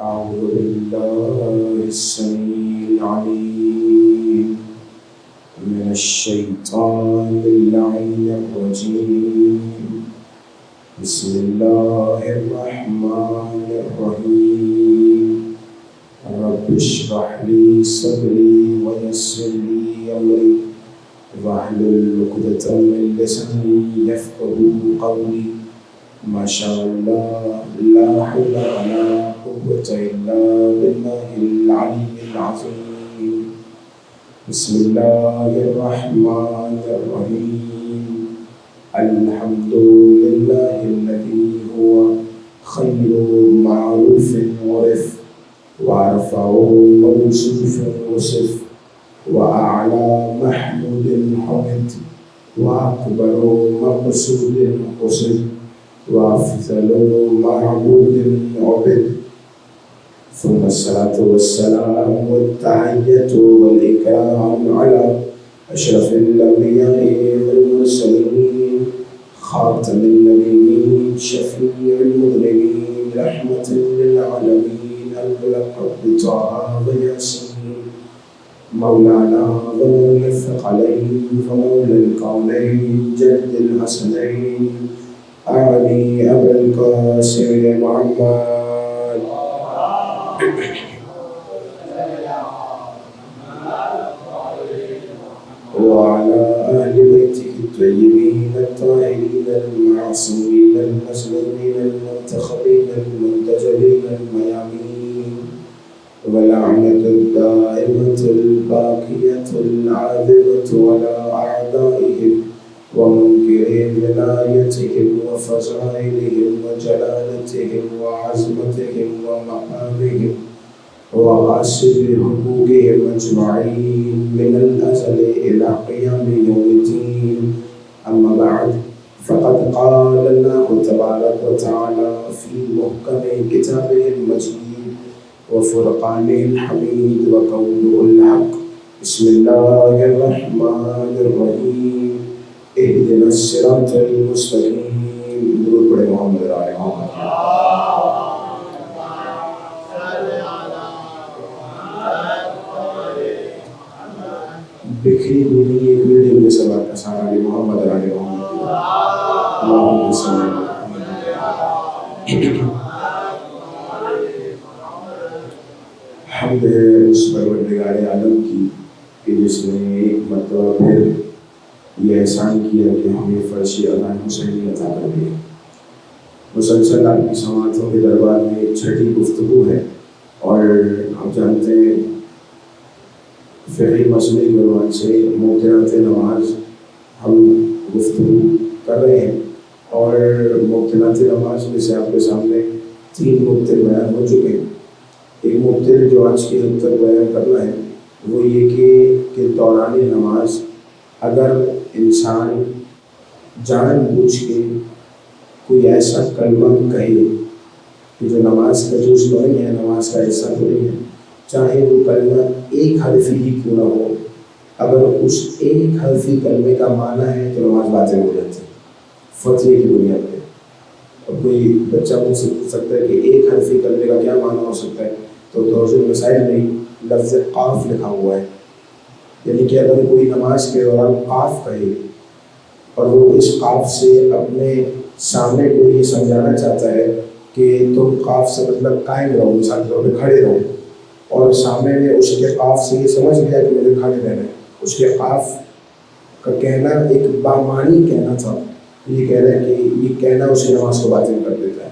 أعوذ بالله السميع العليم من الشيطان اللعين الرجيم. بسم الله الرحمن الرحيم. رب اشرح لي صدري ويسر لي أمري واحلل عقدة من لساني يفقهوا قولي. ما شاء الله لا حول ولا قوة إلا بالله العلي العظيم. بسم الله الرحمن الرحيم. الحمد لله الذي هو خير معروف عرف وأرفع موصوف وصف وأعلى محمود حمد وأكبر مقصود قصد وأفضل معبود عبد. ثم الصلاة والسلام والتحية والإكرام على أشرف الأنبياء والمرسلين خاتم النبيين شفيع المذنبين رحمة للعالمين الملقب بطه وياسين مولانا ومولى الثقلين ومولى الكونين جد الحسنين علي أبا القاسم محمد وعلى أهل بيته الطيبين الطاهرين المعصومين المسلمين المنتخبين المنتجبين الميامين واللعنة الدائمة الباقية العاذبة على أعدائهم ومنكرين ولايتهم وفضائلهم وجلالتهم وعظمتهم ومقامهم وغاصب حقوقهم أجمعين من الأزل إلى قيام يوم الدين. أما بعد فقد قال الله تبارك وتعالى في محكم كتابه المجيد وفرقانه الحميد وقوله الحق. بسم الله الرحمن الرحيم. اهدنا الصراط المستقيم. درود پڑھیں محمد علیہ محمد. بکھری ہوئی ایک ویڈیو میں سبا کا سارا علی محمد علیہ محمد. اللہم صلی اللہ علیہ وسلم. حمد ہے اس پروردگار عالم کی کہ جس نے ایک مرتبہ پھر یہ احسان کیا کہ ہمیں فرشی اذان حسینی عطا کر دی. مسلسل آپ کی سماعتوں کے دربار میں ایک چھٹی گفتگو ہے اور آپ جانتے ہیں فقہی مسئلے کے عنوان سے مبطلات نماز ہم گفتگو کر رہے ہیں اور مبطلات نماز میں سے آپ کے سامنے 3 مبطل بیان ہو چکے ہیں. ایک مبطل جو آج کے حد تک بیان کرنا ہے وہ یہ کہ دوران نماز اگر انسان جان بوجھ کے کوئی ایسا کلمہ کہے کہ جو نماز کا جز نہیں ہے، نماز کا حصہ تو نہیں ہے، چاہے وہ کلمہ ایک حرفی ہی کیوں نہ ہو، اگر اس ایک حرفی کلمے کا معنی ہے تو نماز باطل ہو جاتی ہے فتوے کی بنیاد پہ. اور کوئی بچہ مجھ سے پوچھ سکتا ہے کہ ایک حرفی کلمے کا کیا معنی ہو سکتا ہے، تو توجہ مسائل میں لفظ قاف لکھا ہوا ہے. یعنی کہ اگر کوئی نماز کے دوران قاف کہے اور وہ اس قاف سے اپنے سامنے کو یہ سمجھانا چاہتا ہے کہ تم قاف سے مطلب قائم رہو، مثال کے طور پہ کھڑے رہو، اور سامنے نے اس کے قاف سے یہ سمجھ لیا کہ مجھے کھڑے رہنا ہے، اس کے قاف کا کہنا ایک بامانی کہنا تھا، یہ کہہ رہا ہے کہ یہ کہنا اسے نماز کو باطل کر دیتا ہے.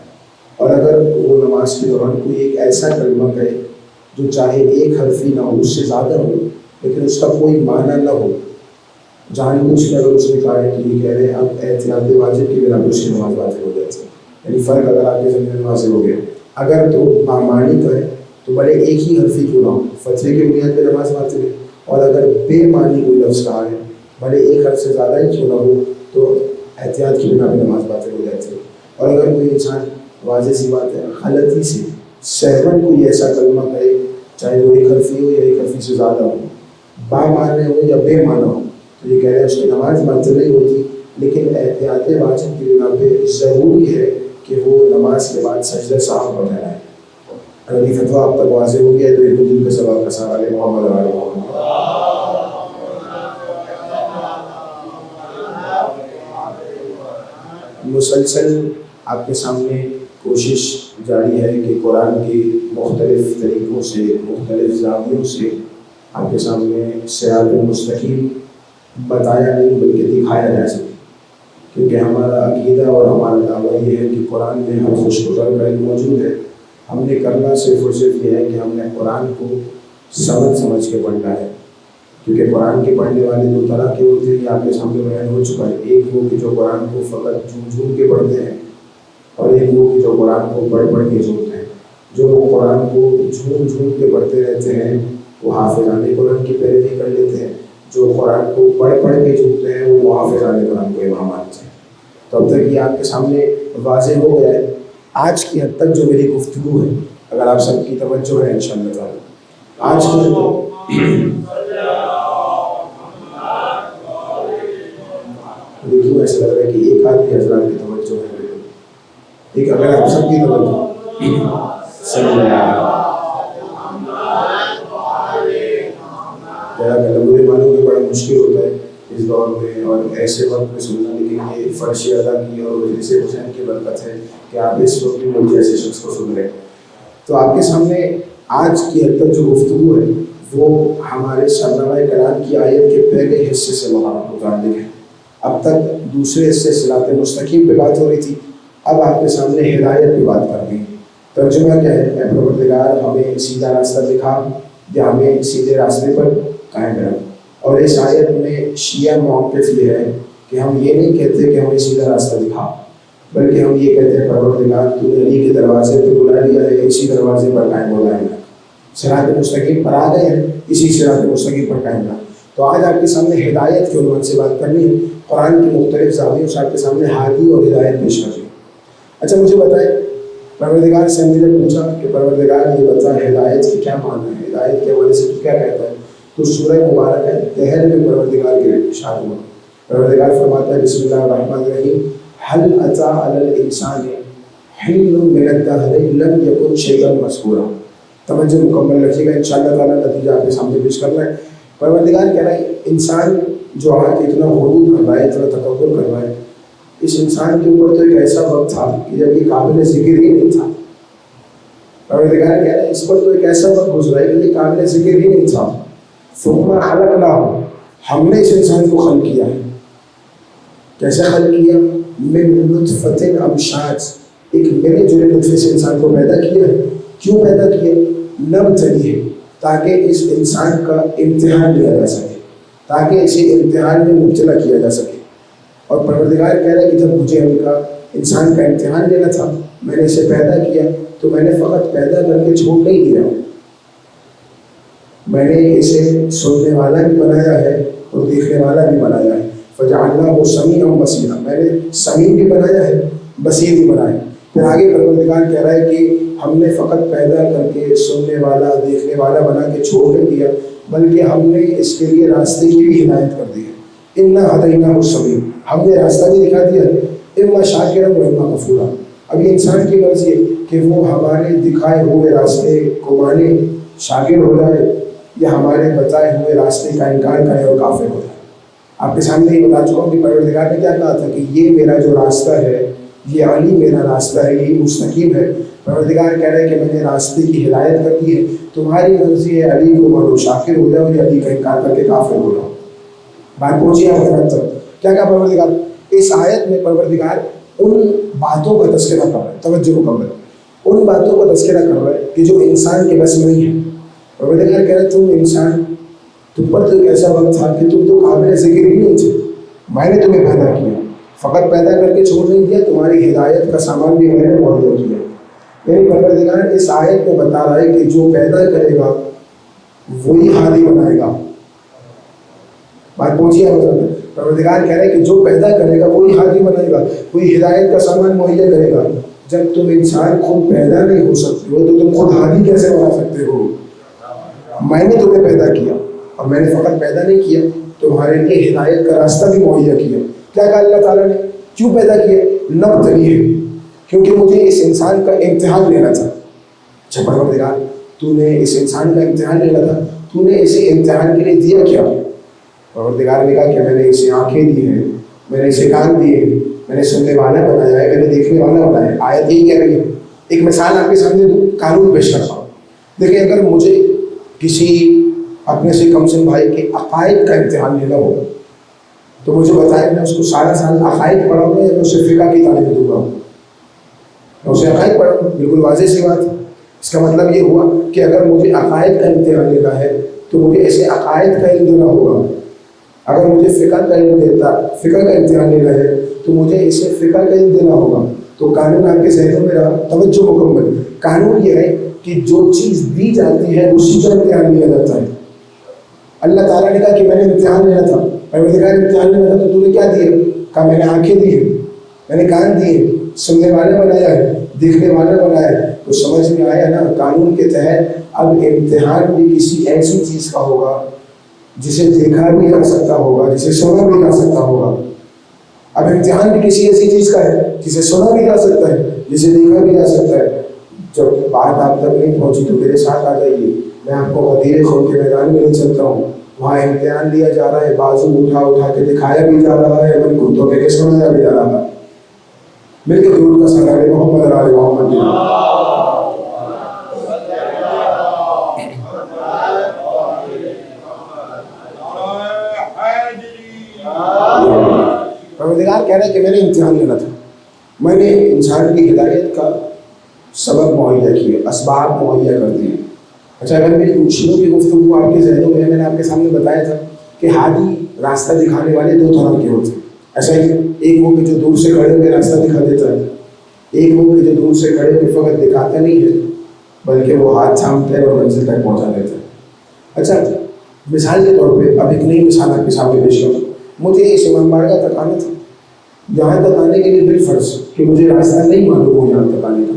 اور اگر وہ نماز کے دوران کوئی ایک ایسا کلمہ کہے جو چاہے ایک حرفی نہ ہو، اس سے زیادہ ہو لیکن اس کا کوئی معنی نہ ہو، جان بوجھ کے اگر اس نے کہا ہے تو یہ کہہ رہے ہیں اب احتیاط واجب کی بنا پر اس کی نماز باطل ہو جاتی ہے. یعنی فرق اگر آپ کے ذہن میں واضح ہو گیا. اگر تو بامانی کہے تو بھلے ایک ہی حرفی کیوں نہ ہو، فتوے کی بنیاد پہ نماز باطل ہے. اور اگر بے معنی کوئی لفظ کہا ہے بھلے ایک حرف سے زیادہ ہی کیوں نہ ہو تو احتیاط کی بنا پہ نماز باطل ہو جاتی ہے. اور اگر کوئی انسان واضح سی بات ہے غلطی سے سہون کوئی ایسا کلمہ کہے چاہے وہ ایک حرفی ہو یا ایک حرفی سے زیادہ ہو، با معنی ہو یا بے معنی ہو، تو یہ کہہ رہے ہیں اس کی نماز باطل نہیں ہوتی، لیکن احتیاط واجب کی بنا پہ ضروری ہے کہ وہ نماز کے بعد سجدہ سہو پڑھنا ہے. اگر یہ فتویٰ آپ تک واضح ہو گیا ہے تو ایک دل کے سوال کا سوال ہے محمد علی محمد. مسلسل آپ کے سامنے کوشش جاری ہے کہ قرآن کی مختلف طریقوں سے مختلف زاویوں سے آپ کے سامنے صراط مستقیم بتایا نہیں بلکہ دکھایا جا سکے، کیونکہ ہمارا عقیدہ اور ہمارا دعویٰ یہ ہے کہ قرآن میں ہر خوش گزر کا علم موجود ہے. ہم نے کرنا صرف اور صرف یہ ہے کہ ہم نے قرآن کو سمجھ کے پڑھنا ہے، کیونکہ قرآن کے پڑھنے والے دو طرح کے ہوتے ہیں، یہ آپ کے سامنے بیان ہو چکا ہے. ایک وہ کہ جو قرآن کو فقط جھوم کے پڑھتے ہیں، اور ایک وہ کہ جو قرآن کو پڑھ کے جھومتے ہیں. جو وہ قرآن کو جھوم کے پڑھتے رہتے ہیں وہ حافظان قرآن کی پیروی کر لیتے ہیں، جو قرآن کو پڑھ کے جھومتے ہیں وہ حافظان قرآن کو امام مانتے ہیں. تو اب تک یہ آپ کے سامنے واضح ہو گیا ہے. آج کی حد تک جو میری گفتگو ہے، اگر آپ سب کی توجہ ہے انشاءاللہ تعالی، آج کی حد دیکھیے ایسا لگ رہا ہے کہ ایک آدمی حضرات کی توجہ ہے، ایک اگر آپ سب کی توجہ صلی اللہ مجھے معلوم کہ بڑا مشکل ہوتا ہے اس دور میں اور ایسے وقت میں سننا، لیکن یہ فرش ادا کی اور مجلس حسین کی برکت ہے کہ آپ اس وقت بھی مجھے ایسے شخص کو سن رہے ہیں. تو آپ کے سامنے آج کی حد تک جو گفتگو ہے وہ ہمارے شاہنامہ کلام کی آیت کے پہلے حصے سے متعلق ہے. اب تک دوسرے حصے صراط مستقیم پہ بات ہو رہی تھی، اب آپ کے سامنے ہدایت پہ بات کر رہی ہے. ترجمہ کیا ہے؟ اے پروردگار ہمیں سیدھا راستہ دکھا یا ہمیں سیدھے راستے پر قائم رکھ. اور اس آیت میں شیعہ موقف یہ ہے کہ ہم یہ نہیں کہتے کہ ہمیں سیدھا راستہ دکھا، بلکہ ہم یہ کہتے ہیں پروردگار تو نے علی کے دروازے پہ بلا لیا ہے، اسی دروازے پر قائم ہو رہا ہے. صراط مستقیم پر آ گئے ہیں، اسی صراط مستقیم پر قائم رہا. تو آج آپ کے سامنے ہدایت کے عنوان سے بات کرنی ہے، قرآن کی مختلف زاویوں سے آپ کے سامنے ہادی اور ہدایت پیش کرنی ہے. اچھا مجھے بتائیں، پروردگار سے ہم نے پوچھا کہ پروردگار یہ بتا ہدایت کی کیا معنی ہے، ہدایت کے حوالے سے تو کیا کہتا ہے؟ تو سورہ مبارک ہے تحر میں پروردگار کے ارشاد ہوا. پروردگار فرماتا ہے بسم اللہ الرحمن الرحیم هل اتى على الانسان حين من الدهر لم يكن شيئا مذكورا. توجہ مکمل رکھیے گا، انشاءاللہ تعالیٰ نتیجہ آپ کے سامنے پیش کرنا ہے. پروردگار کہہ رہا ہے انسان جو آ کے اتنا غرور کر رہا ہے، اتنا تکبر کر رہا ہے، اس انسان کے اوپر تو ایک ایسا وقت تھا کہ جب یہ قابل ذکر ہی نہیں تھا. پروردگار کہہ رہا ہے اس پر تو ایک ایسا وقت گزرا ہے کہ یہ قابل ذکر ہی نہیں تھا. ثم خلقناه، ہم نے اس انسان کو خلق کیا ہے. کیسے خلق کیا؟ من نطفۃ امشاج، ایک میرے جڑے نطفے سے انسان کو پیدا کیا ہے. کیوں پیدا کیا؟ نبتلیہ، تاکہ اس انسان کا امتحان لیا جا سکے، تاکہ اسے امتحان میں مبتلا کیا جا سکے. اور پروردگار کہہ رہا ہے کہ جب مجھے انسان کا امتحان لینا تھا، میں نے اسے پیدا کیا تو میں نے فقط پیدا کر کے چھوڑ نہیں دیا، میں نے اسے سننے والا بھی بنایا ہے اور دیکھنے والا بھی بنایا ہے. فجعلناہ سمیعا بصیرا، میں نے سمیع بھی بنایا ہے، بصیر بھی بنایا ہے. پھر آگے پروردگار کہہ رہا ہے کہ ہم نے فقط پیدا کر کے سننے والا دیکھنے والا بنا کے چھوڑ نہیں دیا، بلکہ ہم نے اس کے لیے راستے کی بھی ہدایت کر دی ہے. انا ہدیناہ السبیل، ہم نے راستہ بھی دکھا دیا ہے، اما شاکرا و اما کفورا. اب یہ انسان کی مرضی ہے کہ وہ ہمارے دکھائے ہوئے راستے کو مانے، شاکر ہو جائے، یا ہمارے بتائے ہوئے راستے کا انکار کرے اور کافر ہو جائے. آپ کے سامنے یہ بتا چکا ہوں کہ پروردگار نے کیا کہا تھا کہ یہ میرا جو راستہ ہے، یہ علی میرا راستہ ہے، یہی مستقیم ہے. پروردگار کہہ رہے ہیں کہ میں نے راستے کی ہدایت کر دی ہے، تمہاری مرضی ہے علی کو مانو شاکر ہو جاؤ یا علی کا انکار کر کے کافر ہو جاؤ. بات پہنچی آپ تک. کیا کہا پروردگار؟ اس آیت میں پروردگار ان باتوں کا تذکرہ کر رہا ہے، توجہ مکمل، ان باتوں کا تذکرہ کر رہا ہے کہ جو انسان کے بس میں نہیں ہے. پروردگار کہہ رہے تم انسان، تم پر تو ایک ایسا وقت تھا کہ تم تو قابل ذکر ہی نہیں تھے، میں نے تمہیں پیدا کیا، فقط پیدا کر کے چھوڑ نہیں دیا، تمہاری ہدایت کا سامان بھی میں نے مہیا کیا. یعنی پروردگار اس آیت میں بتا رہا ہے کہ جو پیدا کرے گا وہی ہادی بنائے گا. بات پہنچی ہے؟ پروردگار کہہ رہے ہیں کہ جو پیدا کرے گا وہی ہادی بنائے گا، وہی ہدایت کا سامان مہیا کرے گا. جب تم انسان خود پیدا نہیں ہو سکتے ہو تو تم خود ہادی کیسے بنا سکتے ہو؟ میں نے تمہیں پیدا کیا اور میں نے فقط پیدا نہیں کیا، تمہارے لیے ہدایت کا راستہ بھی مہیا کیا. کیا کہا اللہ تعالیٰ نے؟ کیوں پیدا کیا؟ نبتلیہ، کیونکہ مجھے اس انسان کا امتحان لینا تھا. اچھا پروردگار تو نے اس انسان کا امتحان لینا تھا، تو نے اسے امتحان کے لیے دیا کیا؟ پروردگار نے کہا کہ میں نے اسے آنکھیں دی ہیں، میں نے اسے کان دیے، میں نے سننے والا بنایا ہے، میں نے دیکھنے والا بنایا ہے۔ آیت یہی کہہ رہی ہے۔ ایک مثال آپ کے سامنے قانون پیش کرتا ہوں۔ دیکھیں اگر مجھے کسی اپنے سے کم سن بھائی کے عقائد کا امتحان لینا ہو تو مجھے بتائیں میں اس کو سارا سال عقائد پڑھاؤں گا یا میں اسے فقہ کی تعلیم دوں گا؟ میں اسے عقائد پڑھاؤں، بالکل واضح سی بات ہے۔ اس کا مطلب یہ ہوا کہ اگر مجھے عقائد کا امتحان لینا ہے تو مجھے اسے عقائد کا علم دینا ہوگا۔ اگر مجھے فقہ کا علم فقہ کا امتحان لینا ہے تو مجھے اسے فقہ کا علم دینا ہوگا۔ تو قانون آپ کے ذہنوں میں رہا، توجہ مکمل۔ قانون یہ ہے کہ جو چیز دی جاتی ہے اسی کا امتحان لیا جاتا ہے۔ اللہ تعالیٰ نے کہا کہ میں نے امتحان لینا تھا، پروردگار امتحان لینا تھا تو نے کیا دیا؟ کہا میں نے آنکھیں دی ہیں، میں نے کان دیے، سننے والا بنایا ہے، دیکھنے والا بنایا ہے۔ تو سمجھ میں آیا نا، قانون کے تحت اب امتحان بھی کسی ایسی چیز کا ہوگا جسے دیکھا بھی جا سکتا ہوگا، جسے سنا بھی جا سکتا ہوگا۔ اب امتحان بھی کسی ایسی چیز کا ہے جسے سنا بھی جا سکتا ہے، جسے دیکھا بھی جا سکتا ہے۔ جب بات آپ تک نہیں پہنچی تو میرے ساتھ آ جائیے، میں آپ کو غدیر خون کے میدان میں لے چلتا ہوں۔ وہاں امتحان لیا جا رہا ہے، بازو اٹھا اٹھا کے دکھایا بھی جا رہا ہے، اپنے کتوں کے سمجھایا بھی جا رہا ہے۔ مل کے درود کا سلام محمد علی محمد۔ پروردگار کہہ رہا ہے کہ میں نے امتحان لینا تھا، میں نے انسان کی ہدایت کا سبب مہیا کیے، اسباب مہیا کر دیے۔ اچھا اگر میری روشنیوں کی گفتگو آپ کے ذہنوں میں، میں نے آپ کے سامنے بتایا تھا کہ ہادی راستہ دکھانے والے دو طرح کے ہوتے ہیں۔ ایسا ہی ایک وہ کہ جو دور سے کھڑے ہو کے راستہ دکھا دیتا ہے، ایک وہ کہ جو دور سے کھڑے ہو کے فقط دکھاتا نہیں ہے بلکہ وہ ہاتھ تھامتا ہے اور منزل تک پہنچا دیتا ہے۔ اچھا مثال کے طور پہ اب ایک نئی مثال آپ کے سامنے پیش کروں۔ مجھے اس امام بارگاہ تک آنا تھا، یہاں تک آنے کے لیے بالفرض کہ مجھے راستہ نہیں معلوم ہو یہاں تک آنے کا،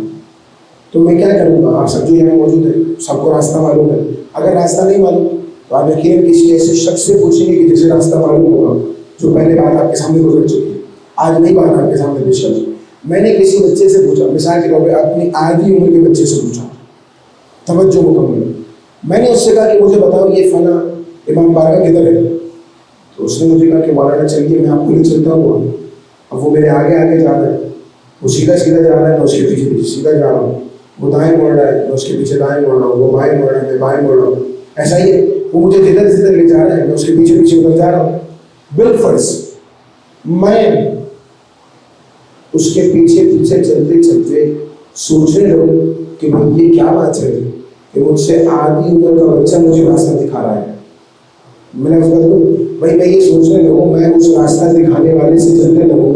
تو میں کیا کروں گا؟ آپ سب جو یہاں موجود ہیں سب کو راستہ معلوم ہے۔ اگر راستہ نہیں معلوم تو آپ یقیناً کسی ایسے شخص سے پوچھیں گے کہ جسے راستہ معلوم ہوگا، جو پہلے بات آپ کے سامنے گزر چکی ہے۔ آج نئی بات آپ کے سامنے پیش کروں۔ میں نے کسی بچے سے پوچھا، مثال کے طور پہ اپنی آدھی عمر کے بچے سے پوچھا، توجہ مکمل۔ میں نے اس سے کہا کہ مجھے بتاؤ یہ فلاں امام بارگاہ کدھر ہے؟ تو اس نے مجھے کہا کہ مولانا چلیے میں آپ کو لے چلتا ہوں۔ اب وہ میرے آگے آگے جا رہا ہے، وہ سیدھا سیدھا جا رہا ہے، میں اس کے پیچھے پیچھے سیدھا جا رہا ہوں۔ وہ دائیں مڑ رہا ہے، میں اس کے پیچھے دائیں مڑ رہا ہوں۔ وہ بائیں مڑ رہا ہے، میں بائیں مڑ رہا ہوں۔ ایسا ہی ہے، وہ مجھے جدھر جدھر لے جا رہا ہے میں اس کے پیچھے پیچھے ادھر جا رہا ہوں۔ بالفرض میں اس کے پیچھے پیچھے چلتے چلتے سوچنے لگوں کہ بھائی یہ کیا بات ہے کہ مجھ سے آدھی عمر کا بچہ مجھے راستہ دکھا رہا ہے۔ میں نے اس بات کو بھائی میں یہ سوچنے لگوں، میں اس راستہ دکھانے والے سے چلنے لگوں،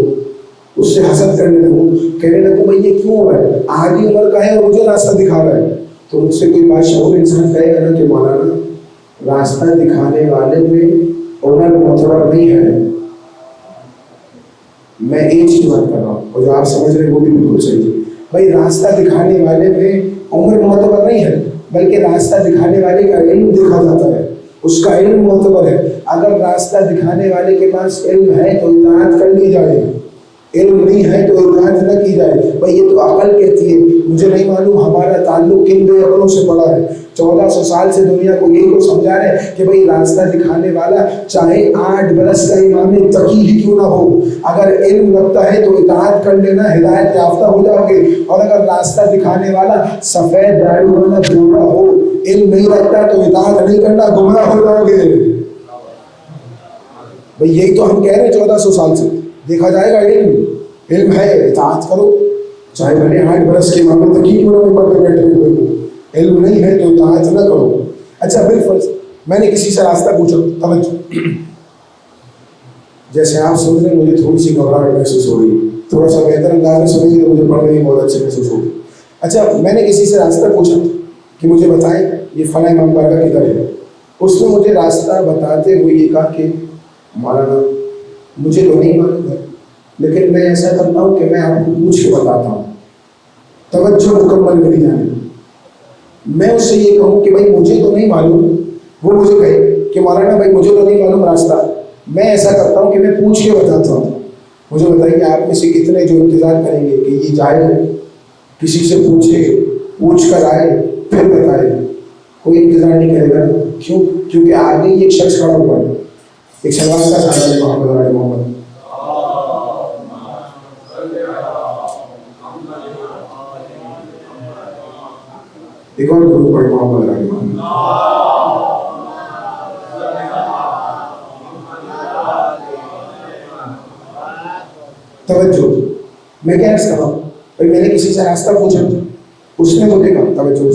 اس سے حسد کرنے لگوں، کہنے لگوں بھائی یہ کیوں ہو رہا ہے؟ آدھی عمر کا ہے اور مجھے راستہ دکھا رہا ہے۔ تو مجھ سے کوئی بادشاہ انسان کہے گا نا کہ مولانا راستہ دکھانے والے میں عمر معتبر نہیں ہے۔ میں ایج کی بات کر رہا ہوں اور جو آپ سمجھ رہے ہیں وہ بھی بالکل صحیح ہے۔ بھائی راستہ دکھانے والے میں عمر معتبر نہیں ہے، بلکہ راستہ دکھانے والے کا علم دیکھا جاتا ہے، اس کا علم معتبر ہے۔ اگر راستہ دکھانے والے کے پاس علم ہے تو اطاعت کر لی جائے، علم نہیں ہے تو اطاعت نہ کی جائے۔ بھائی یہ تو عقل کہتی ہے، مجھے نہیں معلوم ہمارا تعلق کن بے عقلوں سے پڑا ہے۔ 1400 سال سے دنیا کو یہی کو سمجھا رہے ہیں کہ بھائی راستہ دکھانے والا چاہے 8 برس کا امام تقی ہی کیوں نہ ہو، اگر علم رکھتا ہے تو اطاعت کر لینا، ہدایت یافتہ ہو جاؤ گے۔ اور اگر راستہ دکھانے والا سفید داڑھی والا گورا ہو، علم نہیں رکھتا تو اطاعت نہیں کرنا، گمراہ ہو جاؤ گے۔ بھائی یہی تو ہم کہہ رہے ہیں 1400 سال سے، دیکھا جائے گا علم ہے اطاعت کرو، چاہے بھلے 8 برس کے امام تقی کیوں نہ ممبر پہ بیٹھے ہوئے ہو، علم نہیں ہے تو اطاعت نہ کرو۔ اچھا بالفرض میں نے کسی سے راستہ پوچھا، توجہ جیسے آپ سمجھ رہے ہیں مجھے تھوڑی سی گھبراہٹ محسوس ہو رہی ہے، تھوڑا سا بہتر انداز میں سمجھیے تو مجھے پڑھنے میں بہت اچھے محسوس ہوگی۔ اچھا میں نے کسی سے راستہ پوچھا کہ مجھے بتائیں یہ فلاں امام بارگاہ کدھر ہے۔ اس نے مجھے راستہ بتاتے ہوئے یہ کہا کہ مولانا مجھے تو نہیں معلوم ہے، لیکن میں ایسا کرتا ہوں کہ میں آپ کو پوچھ کے بتاتا ہوں، توجہ مکمل میری جانب۔ میں اس سے یہ کہوں کہ بھائی مجھے تو نہیں معلوم، وہ مجھے کہے کہ مولانا بھائی مجھے تو نہیں معلوم راستہ، میں ایسا کرتا ہوں کہ میں پوچھ کے بتاتا ہوں۔ مجھے بتائیے آپ میں سے کتنے جو انتظار کریں گے کہ یہ جائے کسی سے پوچھے پوچھ کر آئے پھر بتائے، کوئی انتظار نہیں کرے گا. کیوں؟ کیونکہ آگے ہی ایک شخص کھڑا ہوا ہے. ایک سلمان کا سارا ہے محمد علی محمد. ایک اور درود پڑھے محمد علی محمد. توجہ، میں کیا عرض کر رہا ہوں بھائی، میں نے کسی سے راستہ پوچھا، اس نے مجھے کہا، توجہ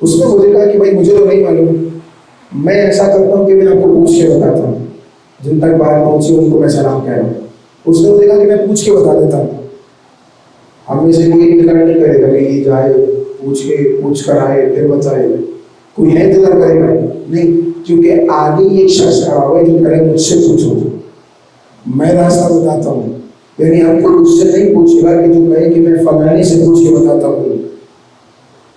اس نے مجھے کہا کہ بھائی مجھے تو نہیں معلوم. میں ایسا کرتا ہوں کہ میں آپ کو پوچھ کے بتاتا ہوں، جن تک بات پہنچی ان کو میں سلام کہہ رہا ہوں. اس نے مجھے کہا کہ میں پوچھ کے بتا دیتا ہوں. ہم میں سے کوئی انتظار نہیں کرے گا کہ یہ جائے پوچھ کر آئے پھر بتائے. کوئی ہے انتظار کرے گا نہیں، کیونکہ آگے ایک شخص کھڑا ہوا ہے جو کہے مجھ سے پوچھو، میں راستہ بتاتا ہوں. یعنی ہم کو اس سے نہیں پوچھے گا کہ جو کہے کہ میں فلانے سے پوچھ کے بتاتا ہوں.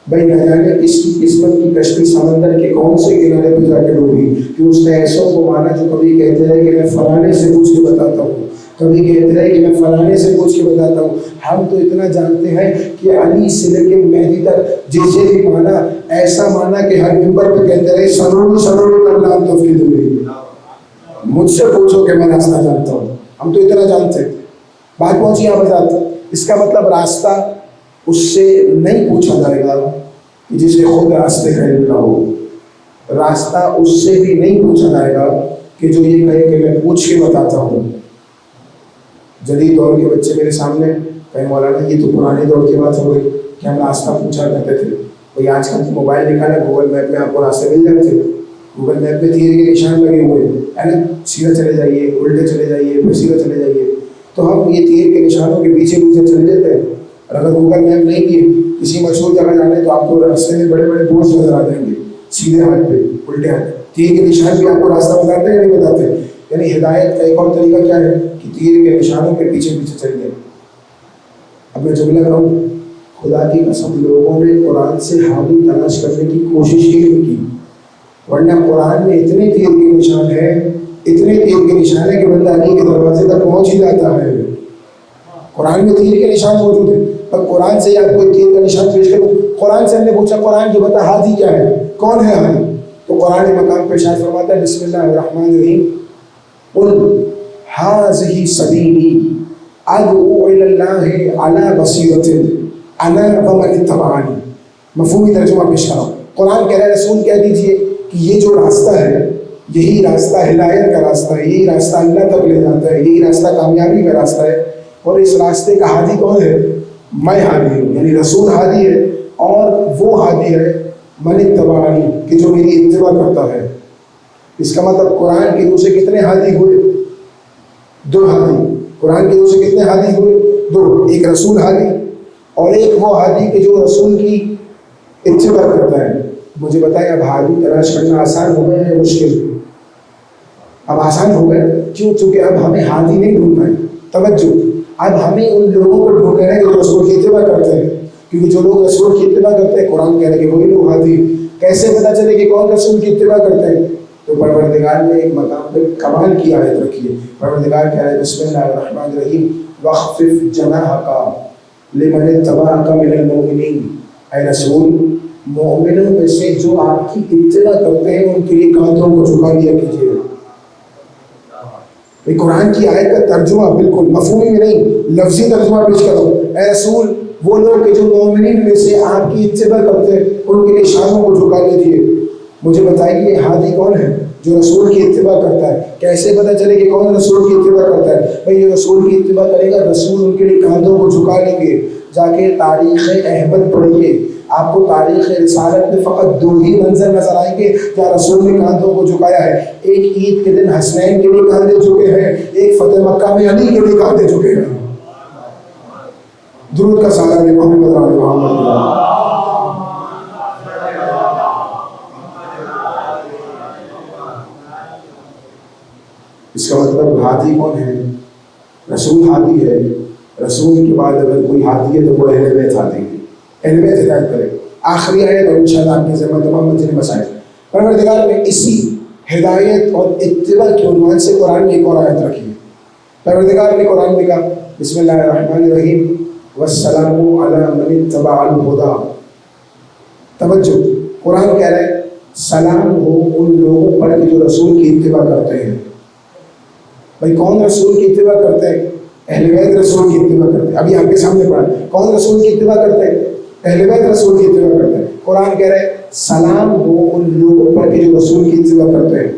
بھائی نہ جانے اس کی قسمت کی کشتی سمندر کے کون سے کنارے پہ جا کے ڈوبی کہ اس نے ایسوں کو مانا جو کبھی کہتے رہے کہ میں فلانے سے پوچھ کے بتاتا ہوں، کبھی کہتے رہے کہ میں فلانے سے پوچھ کے بتاتا ہوں. ہم تو اتنا جانتے ہیں کہ علی سے لے کے مہدی تک جیسے بھی مانا، ایسا مانا کہ ہر ممبر پہ کہتے رہے سرور کرنا ہم تو مجھ سے پوچھو کہ میں راستہ جانتا ہوں. ہم تو اتنا جانتے ہیں. بات پہنچی یہاں بات. اس کا مطلب راستہ اس سے نہیں پوچھا جائے گا جسے خود راستے کا علم نہ ہو. راستہ اس سے بھی نہیں پوچھا جائے گا کہ جو یہ کہے کہ میں پوچھ کے بتاتا ہوں. جدید دور کے بچے میرے سامنے کہیں مولانا یہ تو پرانے دور کی بات ہو گئی کہ ہم راستہ پوچھا کرتے تھے. بھائی آج کل تو موبائل نکالا، گوگل میپ میں آپ کو راستے مل جاتے تھے. گوگل میپ میں تیر کے نشان لگے ہوئے ہیں، سیدھا چلے جائیے، الٹے چلے جائیے، پھر سیدھا چلے جائیے. تو ہم یہ تیر کے نشانوں کے پیچھے چلے جاتے ہیں. اور اگر گوگل میپ نہیں کیے کسی مشہور جگہ جانے تو آپ کو راستے میں بڑے بڑے بورڈز نظر آ جائیں گے، سیدھے ہاتھ پہ الٹے ہاتھ. تیر کے نشان بھی آپ کو راستہ بتاتے ہیں یا نہیں بتاتے؟ یعنی ہدایت کا ایک اور طریقہ کیا ہے کہ تیر کے نشانوں کے پیچھے چلیے. اب میں جملہ کہوں، خدا کی قسم لوگوں نے قرآن سے حاوی تلاش کرنے کی کوشش ہی نہیں کی، ورنہ قرآن میں اتنے تیر کے نشان ہیں، اتنے تیر کے نشان ہیں کہ بندہ علی کے دروازے تک پہنچ ہی جاتا ہے. قرآن میں تیر کے نشان موجود ہیں. پر قرآن سے آپ کوئی تیر کا نشان پیش کرو. قرآن سے ہم نے پوچھا قرآن جو بتا ہادی کیا ہے، کون ہے ہادی؟ تو قرآن مقام پہ ارشاد فرماتا ہے بسم اللہ الرحمن الرحیم قل ھذہ سبیلی ادعو الی اللہ علی بصیرۃ انا ومن اتبعنی. مفہومی ترجمہ پیش کرو. قرآن کہہ رہا ہے رسول کہہ دیجئے کہ یہ جو راستہ ہے یہی راستہ ہدایت کا راستہ ہے، یہی راستہ اللہ تک لے جاتا ہے، یہی راستہ کامیابی کا راستہ ہے. اور اس راستے کا ہادی کون ہے؟ میں ہادی ہوں. یعنی رسول ہادی ہے اور وہ ہادی ہے من اتبعنی کہ جو میری اتباع کرتا ہے. اس کا مطلب قرآن کے دو سے کتنے ہادی ہوئے؟ دو ہادی. قرآن کے دو سے کتنے ہادی ہوئے؟ دو. ایک رسول ہادی اور ایک وہ ہادی کہ جو رسول کی اتباع کرتا ہے. مجھے بتائیں اب ہادی تلاش کرنا آسان ہو گیا ہے مشکل؟ اب آسان ہو گیا. کیوں؟ چونکہ اب ہمیں ہادی نہیں ڈھونڈنا ہے. توجہ، اب ہمیں ان لوگوں کو ڈھونڈنا ہے جو رسول کی اتباع کرتے ہیں. کیونکہ جو لوگ رسول کی اتباع کرتے ہیں قرآن کہہ رہے کہ وہی لوگ ہادی. کیسے پتہ چلے کہ کون رسول کی اتباع کرتے ہیں؟ تو پروردگار نے ایک مقام پہ کمال کی آیت رکھی ہے. پروردگار کہہ رہے بسم اللہ الرحمن الرحیم واخفض جناحک لمن اتبعک من المؤمنین. اے رسول، مومنوں میں سے جو آپ کی اتباع کرتے ہیں ان کے لیے کاندھوں کو جھکا لیا کیجیے. قرآن کی آیت کا ترجمہ بالکل مفہومی میں نہیں، لفظی ترجمہ پیش کرو. اے رسول، وہ لوگ کہ جو مومنین میں سے آپ کی اتباع کرتے ہیں ان کے لیے شانوں کو جھکا لیجیے. مجھے بتائیے ہادی کون ہے؟ جو رسول کی اتباع کرتا ہے. کیسے پتہ چلے کہ کون رسول کی اتباع کرتا ہے؟ بھائی یہ رسول کی اتباع کرے گا، رسول ان کے لیے کاندھوں کو جھکا لیں گے. جا کے تاریخ احمد پڑھیے، آپ کو تاریخ رسالت میں فقط دو ہی منظر نظر آئیں گے جہاں رسول نے کاندھوں کو جھکایا ہے. ایک عید کے دن حسنین کے لیے کاندھے جھکے ہیں، ایک فتح مکہ میں علی کے لیے کاندھے جھکے ہیں. درود کا سالہ نے محمد علی محمد. اس کا مطلب ہادی کون ہے؟ رسول ہادی ہے. رسول کے بعد اگر کوئی ہادی ہے تو وہ اہل بیت ہادی ہے. اہل بیت ہدایت کرے. آخری آیت اور انشاءاللہ آپ کے ذمہ تمام منزل مسائل. پروردگار نے اسی ہدایت اور اتباع کے عنوان سے قرآن میں ایک اور آیت رکھی ہے. پروردگار نے قرآن میں کہا بسم اللہ الرحمن الرحیم والسلام علی من اتبع الہدی توجہ، قرآن کہہ رہا ہے سلام ہو ان لوگوں پر کہ جو رسول کی اتباع کرتے ہیں۔ بھائی کون رسول کی اتباع کرتے ہیں؟ اہل بیت رسول کی اتباع کرتے ہیں۔ ابھی آپ کے سامنے پڑھا، کون رسول کی اتباع کرتے ہیں؟ اہل بیت رسول کی اتباع کرتے ہیں۔ قرآن کہہ رہا ہے سلام ہو ان لوگوں پر کہ جو رسول کی اتباع کرتے ہیں۔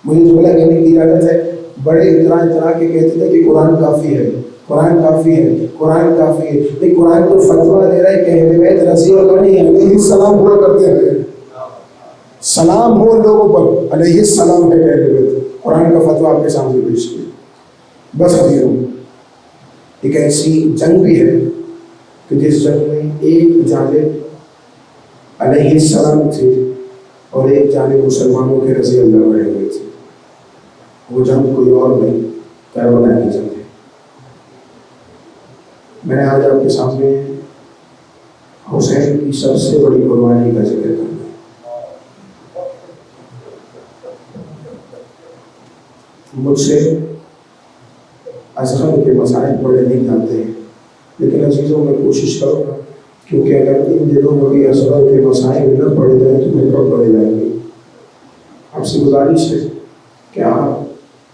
مجھے جملہ کہنے کی اجازت ہے، بڑے اترا کے کہتے تھے کہ قرآن کافی ہے، قرآن کافی ہے، قرآن کافی ہے، لیکن قرآن تو فتویٰ دے رہا ہے کہ اہل بیت رضی اللہ علیہ السلام ہوا کرتے ہیں، سلام ہو لوگوں پر علیہ السلام ہے اہل بیت۔ قرآن کا فتویٰ آپ کے سامنے پیش کیا۔ بس حضیروں، ایک ایسی جنگ بھی ہے کہ جس جنگ میں ایک جانب علیہ السلام تھے اور ایک جانب مسلمانوں کے رضی اللہ عنہ ہوئے تھے۔ وہ جنگ کوئی اور نہیں، کربلا کی جنگ ہے۔ میں نے آج آپ کے سامنے حسین کی سب سے بڑی قربانی کا ذکر کرنا ہے۔ مجھ سے اصغر کے مسائل بڑے نہیں جانتے ہیں، لیکن عزیزوں میں کوشش کروں گا، کیونکہ اگر ان دنوں میں بھی اصغر کے مسائل نہ پڑھے جائیں تو پھر کب پڑھے جائیں گے۔ آپ سے گزارش ہے کہ آپ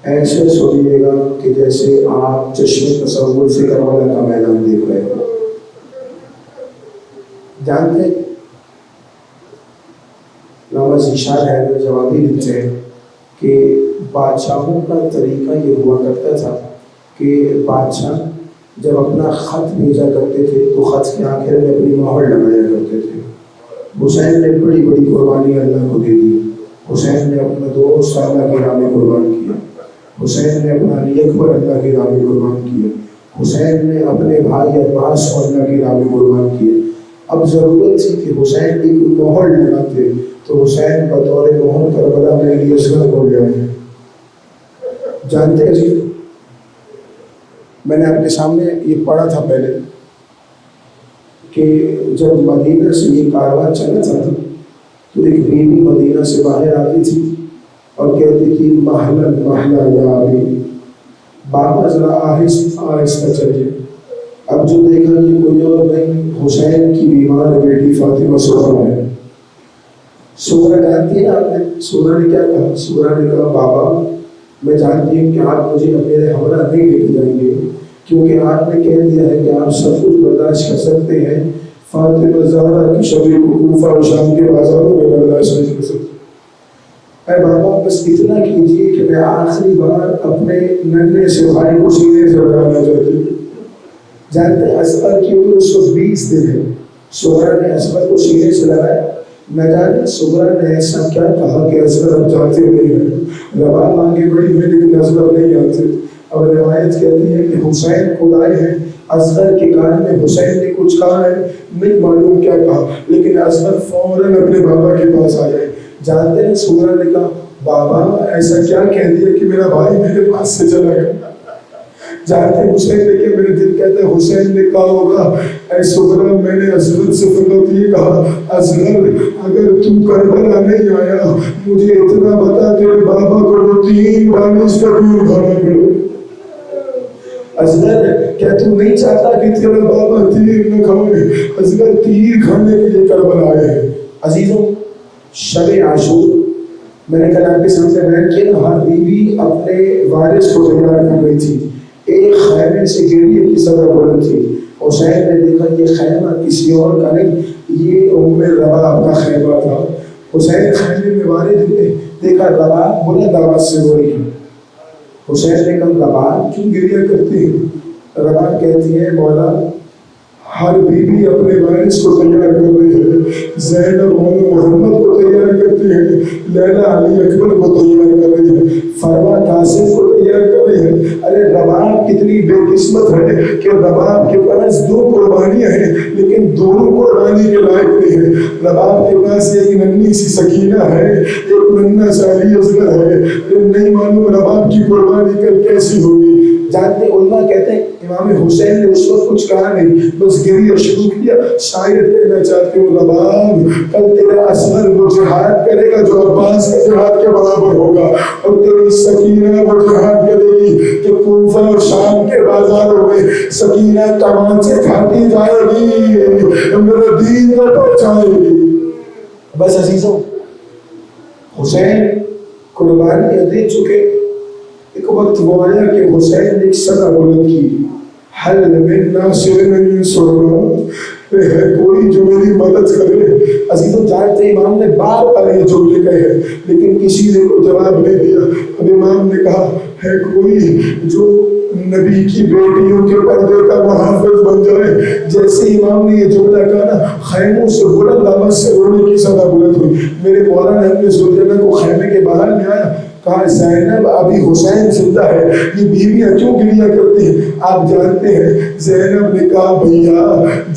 ایسے سنیے گا کہ جیسے آپ چشم تصور سے کربلا کا میدان دیکھ رہے ہو۔ جانتے علامہ ذیشان حیدر جوابی لکھتے ہیں کہ بادشاہوں کا طریقہ یہ ہوا کرتا تھا کہ بادشاہ جب اپنا خط بھیجا کرتے تھے تو خط کے آخر میں اپنی مہر لگایا کرتے تھے۔ حسین نے بڑی بڑی قربانی اللہ کو دے دی۔ حسین نے اپنا دوست اللہ کی راہ میں قربان کیا، حسین نے اپنا علی اکبر اللہ کی راہ میں قربان کیا، حسین نے اپنے بھائی عباس کو اللہ کی راہ میں قربان کیا۔ اب ضرورت تھی کہ حسین کی کوئی مہر لگاتے تو حسین بطور مہر کربلا میں علی اصغر ہو گیا۔ جانتے ہیں جی، میں نے آپ کے سامنے یہ پڑھا تھا پہلے کہ جب مدینہ سے یہ کارواں چلا تھا تو ایک بیوی مدینہ سے باہر آتی تھی اور کہتی تھی محلا محلا یا ابی، بابا ذرا آہستہ آہستہ چلیے۔ اب جو دیکھا کہ کوئی اور نہیں، حسین کی بیمار بیٹی فاطمہ سغرا ہے۔ سغرا جانتی ہے آپ نے؟ سغرا نے کیا کہا؟ سغرا نے کہا بابا میں جانتی ہوں کہ آپ مجھے میرے ہمراہ نہیں لے کے جائیں گے، کیونکہ آپ نے کہہ دیا ہے کہ آپ سب کچھ برداشت کر سکتے ہیں، فاطمہ زہرا کی شبیہ کو کوفہ اور شام کے بازاروں میں برداشت نہیں کر سکتے۔ اے بابا بس اتنا کیجیے کہ میں آخری بار اپنے ننھے سے بھائی کو سینے سے لگانا چاہتی ہوں۔ جانتے ہیں اصغر کی عمر 120 دن ہے۔ سغرا نے اصغر کو سینے سے لگایا۔ نہ جانے سغرا نے ایسا کیا کہا کہ اصغر اب جاتے نہیں ہیں، رباب آگے بڑی ہے لیکن اصغر نہیں آتے۔ اب روایت کہتی ہے کہ حسین خود آئے ہیں، اصغر کے کان میں حسین نے کچھ کہا ہے، نہیں معلوم کیا کہا، لیکن اصغر فوراً اپنے بابا کے پاس آ گئے۔ جانتے ہیں سغرا نے کہا بابا ایسا کیا کہہ دیا کہ میرا بھائی میرے پاس سے چلا گیا؟ جانتے ہیں حسین نے کہ میرے دل کہتا ہے حسین نے کہا ہوگا اے سغرا میں نے اصغر سے فقط یہ کہا اصغر اگر تو کربلا نہیں آیا مجھے اتنا بتا تیرے بابا کو 3 بالش کا دودھ کھانا پڑے۔ اصغر کیا تو نہیں چاہتا کہ تیرا بابا تیر نہ کھائے؟ اصغر تیر کھانے کے لیے کربلا آئے ہیں۔ عزیزوں شب عاشور میں نے کل آپ کے سامنے بیان کیا نا، ہر بیوی اپنے وارث کو تیار کر رہی تھی۔ ایک خیمے سے گریے کی صدر بلند تھی۔ حسین نے دیکھا یہ خیمہ کسی اور کا نہیں، یہ ام رباب کا خیمہ تھا۔ حسین خیمے میں وارد ہوئے، دیکھا رباب بلند آواز سے ہو رہی ہے۔ حسین نے کہا رباب کیوں گریہ کرتی ہے؟ رباب کہتی ہے مولا ہر بیوی اپنے وارث کو تیار کر رہی ہے، زینب محمد کو تیار کرتی ہے، لیلا علی اکبر کو تیار کر رہی ہے، فروا قاسم کو تیار کر رہی ہے۔ ارے رباب کتنی بے قسمت ہے کہ رباب کے پاس 2 قربانیاں ہیں لیکن دونوں قربانی کے لائق نہیں ہے۔ رباب کے پاس ایک ننھی سی سکینہ ہے، ایک ننھا سا علی اصغر ہے، نہیں معلوم رباب کی قربانی کل کیسی ہوگی۔ جانتے علماء کہتے ہیں امام حسین نے اس وقت کچھ کہا نہیں، بس گریہ شروع کیا۔ شاید کہنا چاہتے ہوں رباب کل تیرا اصغر وہ جہاد کرے گا جو عباس کے جہاد کے برابر ہوگا، اور تیری سکینہ وہ جہاد کرے گی کہ کوفہ اور شام کے بازاروں میں سکینہ کمان سے کھاتی جائے گی، میرے دین کو پہنچائے گی۔ بس عزیزوں حسین قربانیاں دے چکے، ایک وقت وہ آیا کہ حسین نے ایک صدا بلند کی، حل من ناصر ینصرنا، کوئی جو میری مدد کرے۔ عزیزوں جانتے امام نے بار بار یہ جملے کہے ہیں لیکن کسی نے کوئی جواب نہیں دیا۔ اب امام نے کہا ہے کوئی جو نبی کی بیٹیوں کے پردے کا محافظ بن جائے۔ جیسے امام نے یہ جملہ کہا نا، خیموں سے بلند آواز سے رونے کی صدا بلند ہوئی۔ میرے مولانا نے اپنے زوجہ کو خیمے کے باہر لے آیا، کہا زینب ابھی حسین زندہ ہے، یہ بیویاں کیوں گریہ کرتی ہیں؟ آپ جانتے ہیں زینب نے کہا بھیا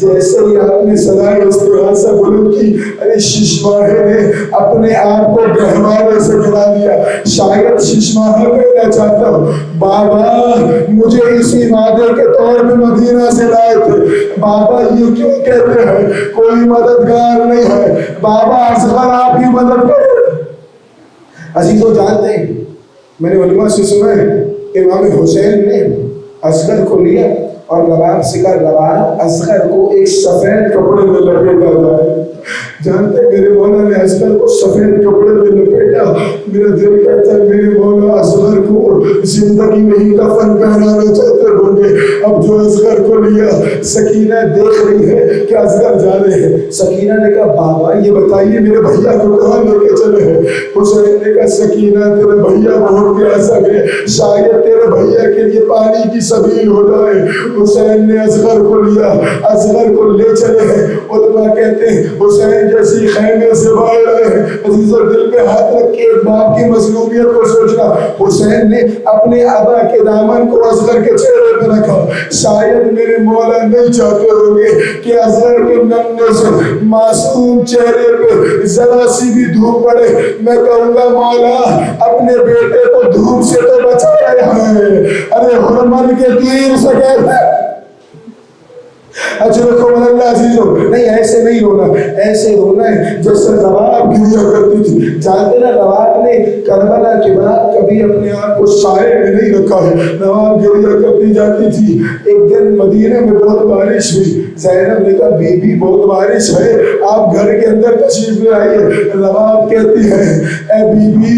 جیسے ہی آپ نے صدائے استغاثہ بلند کی، ارے ششماہے نے اپنے آپ کو گہوارے سے گرا دیا۔ شاید ششماہے کہنا چاہتا ہوں بابا مجھے اسی وعدے کے طور پہ مدینہ سے لائے تھے، بابا یہ کیوں کہتے ہیں کوئی مددگار نہیں ہے، بابا اصغر آپ کی مدد کرے۔ عزیزوں جانتے ہیں میں نے علماء سے سنا ہے امام حسین نے اصغر کو لیا اور رباب سکھا، رباب اصغر کو ایک سفید کپڑے میں لپیٹا جائے۔ جانتے میرے مولا نے اصغر کو سفید کپڑے میں لپیٹا، میرا دل کہتا ہے میرے مولا اصغر کو زندگی میں ہی کفن پہنانا چاہتے ہوں گے۔ اب جو اصغر کو لیا، سکینہ دیکھ رہی ہے کہ اصغر جا رہے ہیں۔ سکینہ نے کہا بابا یہ بتائیے میرے بھیا کو کہاں لے کے چلے ہیں؟ حسین نے کہا سکینہ تیرے بھیا بہت پیاسا ہے، شاید تیرے بھیا کے لیے پانی کی سبیل ہو جائے۔ حسین نے اصغر کو لیا، اصغر کو لے چلے ہیں۔ علماء کہتے ہیں حسین جیسی خیمے سے باہر آئے، عزیزوں دل پہ ہاتھ رکھ کے ایک باپ کی مظلومیت کو سوچنا۔ حسین نے اپنے ابا کے دامن کو اصغر کے چہرے پہ رکھا۔ شاید میرے مولا نہیں چاہتے ہوں گے کہ اصغر کے ننھے سے معصوم چہرے پہ ذرا سی بھی دھوپ پڑے۔ میں کہوں گا مولا اپنے بیٹے کو دھوپ سے تو بچایا ہے، ارے حرمن کے تیر سے کہتے ہیں اجرکم اللہ عزیزوں، نہیں ایسے نہیں رونا، ایسے رونا ہے جیسے رباب گریا کرتی تھی۔ جانتے نا رباب نے کربلا کے بعد کبھی اپنے آپ کو سائے میں نہیں رکھا ہے، رباب گریا کرتی جاتی تھی۔ ایک دن مدینہ میں بہت بارش ہوئی، زینب نے کہا بی بی بہت بارش ہے آپ گھر کے اندر تشریف لے آئیے۔ رباب کہتی ہے اے بی بی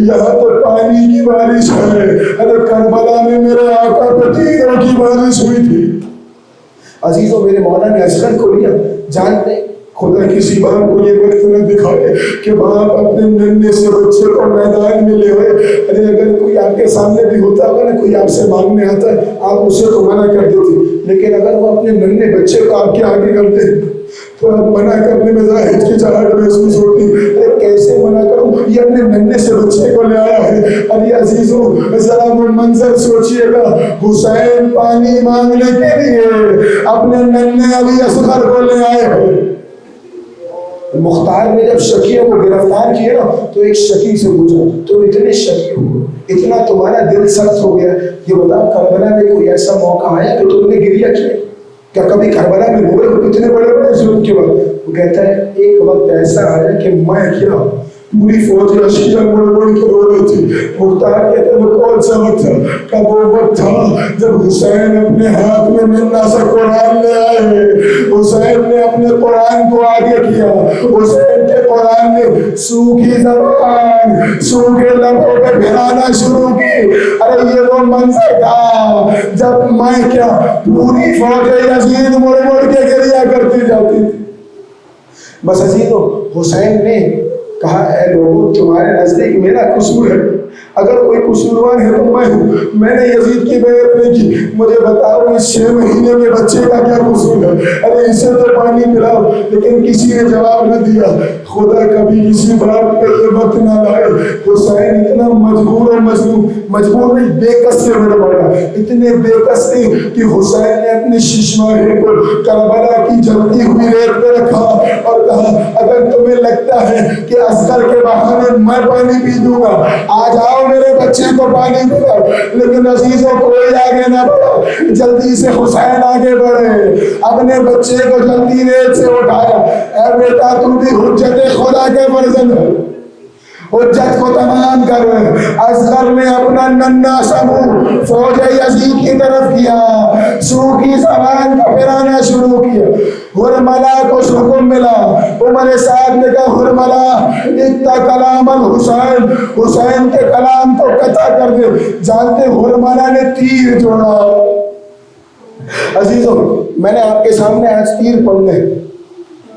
یہاں تو پانی کی بارش ہے، ارے کربلا میں میرے آقا پہ تیروں کی بارش ہوئی تھی۔ عزیزوں میرے مولا نے اصغر کو لیا۔ جانتے خدا کسی باپ کو یہ وقت نہ دکھائے کہ باپ اپنے ننھے سے بچے کو میدان میں لے ہوئے۔ ارے اگر کوئی آپ کے سامنے بھی ہوتا ہوگا نا، کوئی آپ سے مانگنے آتا ہے آپ اسے تو منع کر دیتے، لیکن اگر وہ اپنے ننھے بچے کو آپ کے آگے کر دے تو آپ منع کرنے میں ذرا ہچکچاہٹ محسوس ہوتی۔ ارے کیسے منع کروں، یہ اپنے ننھے سے بچے کو لے آیا ہے۔ ارے عزیزوں ذرا وہ منظر سوچئے گا، حسین پانی مانگنے کے لیے اپنے ننھے علی اصغر کو لے آئے ہیں۔ مختار نے جب شکیہ کو گرفتار کیا نا تو ایک شکی سے پوچھا تو اتنے شکی ہو، اتنا تمہارا دل سخت ہو گیا، یہ بتاؤ کربلا میں کوئی ایسا موقع آیا کہ تم نے گریہ کیا؟ کیا کبھی کربلا میں روئے ہو اتنے بڑے بڑے ظلم کے بعد؟ وہ کہتا ہے ایک وقت ایسا آیا کہ میں کیا پوری فوج اشیاء مڑ مڑ کے رو رہی تھی۔ مختار کہتے ہیں وہ کون سا وقت تھا؟ کہ وہ وقت تھا جب حسین اپنے ہاتھ میں ننھا سا قرآن لے آئے، حسین نے اپنے قرآن کو آگے کیا، حسین کے قرآن نے سوکھی زبان سوکھے لبوں پہ پھرانا شروع کی۔ ارے یہ وہ منظر تھا جب میں کیا پوری فوج یزید مڑ مڑ کے گریہ کرتی جاتی تھی۔ بس عزیزوں حسین نے کہا اے لوگوں تمہارے نزدیک میرا قصور ہے، اگر کوئی قصوروار ہے تو میں ہوں، میں نے یزید کی بیعت نہیں کی، مجھے بتاؤ اس 6 مہینے کے بچے کا کیا قصور ہے؟ ارے اسے تو پانی پلاؤ، لیکن کسی نے جواب نہ دیا۔ خدا کبھی کسی باپ پہ یہ وقت نہ لائے۔ حسین اتنا مجبور اور مظلوم، مجبور نہیں بے کس سے میرا مولا، اتنے بے کس تھے کہ حسین نے اپنی ششماہے کو کربلا کی جلتی ہوئی ریت پہ رکھا اور کہا اگر تمہیں لگتا ہے کہ اصغر کے بہانے میں پانی پی دوں گا، آ جاؤ میرے بچے کو پانی پلاؤ۔ لیکن عزیزوں کوئی آگے نہ بڑھا، جلدی سے حسین آگے بڑھے، اپنے بچے کو جلدی ریت سے اٹھایا۔ اے بیٹا تم بھی حجت خدا کے فرزند ہو، حجت کو تمام کر۔ اصغر نے اپنا ننھا سا منہ فوج یزید کی طرف کیا، سوکھی زبان کا پھرانا شروع کیا۔ حرملا کو حکم ملا عمر سعد نے کہا حرملا اتنا کلام الحسین، حسین کے کلام کو قطع کر دے. جانتے حرملا نے تیر جوڑا. عزیزوں میں نے آپ کے سامنے آج تیر پڑھنے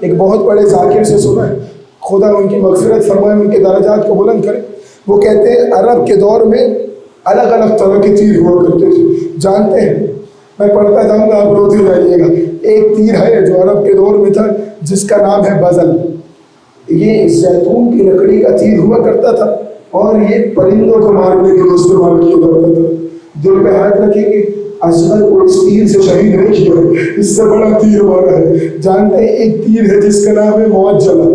ایک بہت بڑے ذاکر سے سنا ہے، خدا ان کی مغفرت فرمائے، ان کے درجات کو بلند کرے. وہ کہتے ہیں عرب کے دور میں الگ الگ طرح کے تیر ہوا کرتے تھے. جانتے ہیں میں پڑھتا جاؤں گا آپ روتے جائیے گا. ایک تیر ہے جو عرب کے دور میں تھا جس کا نام ہے بزل. یہ زیتون کی لکڑی کا تیر ہوا کرتا تھا اور یہ پرندوں کو مارنے کے لیے استعمال کیا جاتا تھا. دل پہ ہاتھ رکھیں گے اصغر کو اس تیر سے شہید نہیں کیا ہے، اس سے بڑا تیر مارا ہے. جانتے ہیں ایک تیر ہے جس کا نام ہے معجلہ.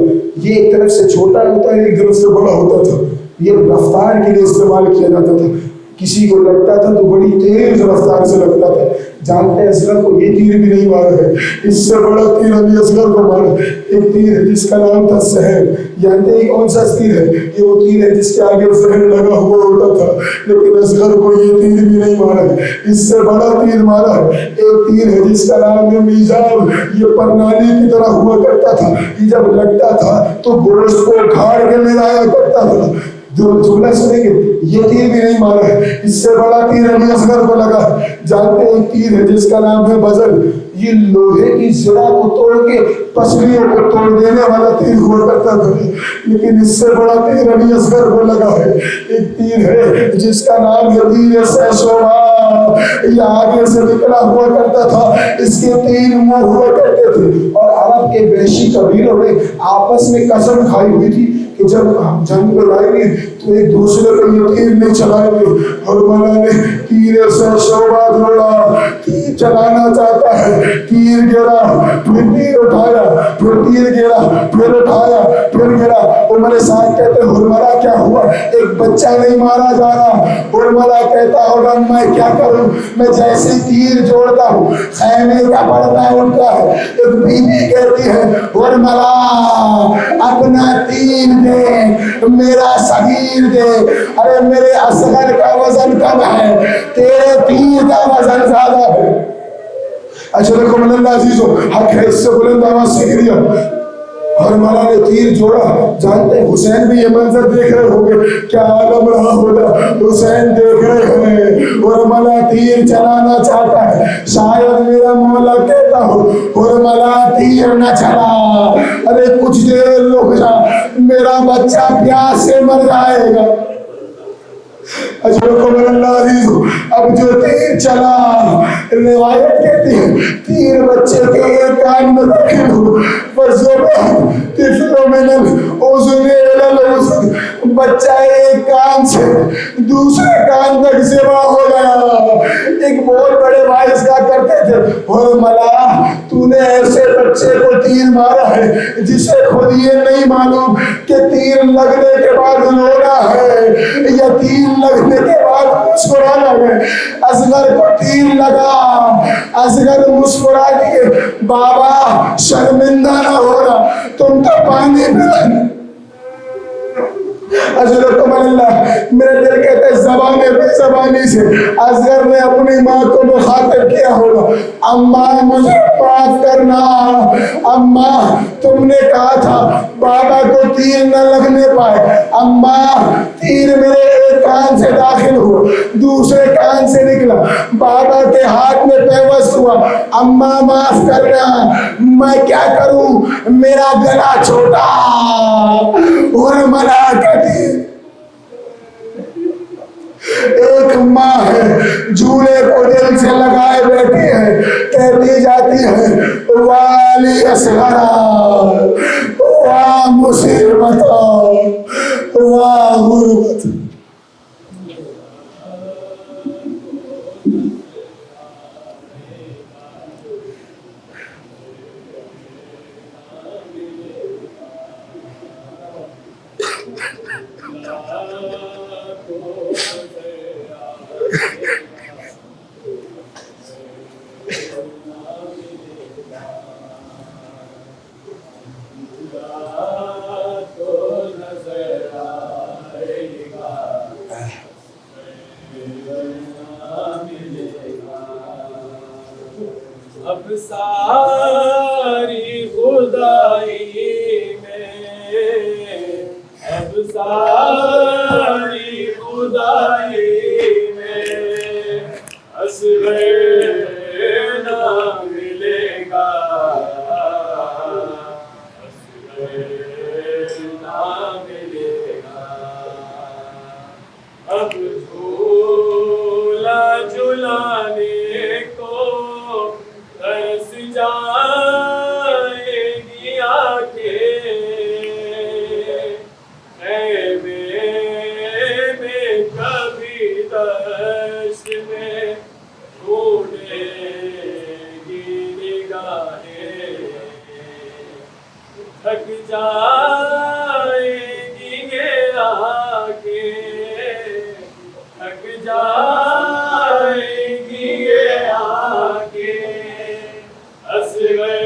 یہ ایک طرف سے چھوٹا ہوتا ہے ایک طرف سے بڑا ہوتا تھا. یہ رفتار کے لیے استعمال کیا جاتا تھا. کسی کو لگتا تھا تو بڑی تیز رفتار سے لگتا تھا. جانتے ہیں اصغر کو یہ تیر بھی نہیں مارا ہے، اس سے بڑا تیر ابھی اصغر کو مارا. ایک تیر ہے جس کا نام تھا سہل. جانتے ہیں کون سا تیر ہے؟ یہ وہ تیر ہے جس کے آگے سہل لگا ہوا ہوتا تھا، لیکن اصغر کو یہ تیر بھی نہیں مارا ہے، اس سے بڑا تیر مارا ہے. ایک تیر ہے جس کا نام ہے میزاب. یہ پرنالی کی طرح ہوا کرتا تھا، یہ جب لگتا تھا تو گوشت کو اکھاڑ کے لے جایا کرتا تھا. جو جملہ سنیں گے یہ تیر بھی نہیں مارا ہے، اس سے بڑا تیر ابھی اصغر کو لگا. جانتے ہیں ایک تیر ہے جس کا نام ہے بزل. یہ لوہے کی زرہ کو توڑ کے پسلیوں کو توڑ دینے والا تیر ہوا کرتا تھا، لیکن اس سے بڑا تیر ابھی اصغر کو لگا ہے. ایک تیر ہے جس کا نام ہے تیر سیشوا. یہ آگے سے نکلا ہوا کرتا تھا، اس کے تین منہ ہوا کرتے تھے. اور عرب کے وحشی قبیلوں نے آپس میں قسم کھائی ہوئی تھی کہ جب ہم جنگ میں لائیں گے تو ایک دوسرے پہ یہ تیر نہیں چلائیں گے. اور مولا نے تیر سے شعبہ جوڑا. تیر چلانا چاہتا ہے، تیر گرا، پھر تیر اٹھایا، پھر تیر گرا، پھر اٹھایا، پھر گرا. عمر سعد کہتے ہیں حرملا کیا ہوا؟ ایک بچہ نہیں مارا جا رہا. حرملا کہتا ہوگا میں کیا کروں، میں جیسے تیر جوڑتا ہوں خیمے کا پردہ اٹھتا ہے. ایک بیوی کہتی ہے حرملا اپنا تیر دے، میرا صغیر دے. ارے میرے اصغر کا وزن کم ہے، تیرے تیر کا وزن زیادہ ہے. اشرکم اللہ عزیزو، حق ہے اس سے بلند آواز سے گریا. حرملا نے تیر جوڑا. جانتے ہیں حسین بھی یہ منظر دیکھ رہے ہوں گے، کیا عالم رہا ہوگا. حسین دیکھ رہے ہیں حرملا تیر چلانا چاہتا ہے. شاید میرا مولا کہتا ہو حرملا تیر نہ چلا، ارے کچھ دیر رک جا، میرا بچہ پیاس سے مر جائے گا. اب جو تیر چلا، روایت کہتی ہے تیر بچے کے ایک کان میں داخل ہو، بچہ ایک کان سے دوسرے کان تک ذبح ہو گیا. ایک بہت بڑے وائس کا کرتے تھے حرملا تو نے ایسے بچے کو تیر مارا ہے جسے خود یہ نہیں معلوم کہ تیر لگنے کے بعد رونا ہے یا تیر لگنے کے بعد مسکرانا ہے. اصغر کو تیر لگا، اصغر مسکرا دیے. بابا شرمندہ نہ ہونا، تم تو پانی پہ. اصغر اللہ میرے دل کہتے ہیں زبان بے زبانی سے اصغر نے اپنی ماں کو مخاطب کیا ہوگا، اماں مجھے معاف کرنا، اماں تم نے کہا تھا بابا کو تیر نہ لگنے پائے، اماں تیر میرے ایک کان سے داخل ہو دوسرے کان سے نکلا، بابا کے ہاتھ میں پیوست ہوا، اماں معاف کرنا، میں کیا کروں، میرا گلا چھوٹا. حرملا کہتی ایک ماں ہے جھولے کو دل سے لگائے بیٹھی ہے، کہتی جاتی ہے والی اصغرا واہ مصیبتا واہ غربت. اب ساری خدائی تمہاری خدائی میں اصغر نہ ملے گا، اصغر نہ ملے گا۔ اب جھولا جھلانے کو ترس جائے گی آنکھیں، خیمے میں کبھی دشت میں ڈھونڈے گی نگاہیں، تھک جائے گی یہ آنکھیں، تھک جائے گی یہ آنکھیں، اصغر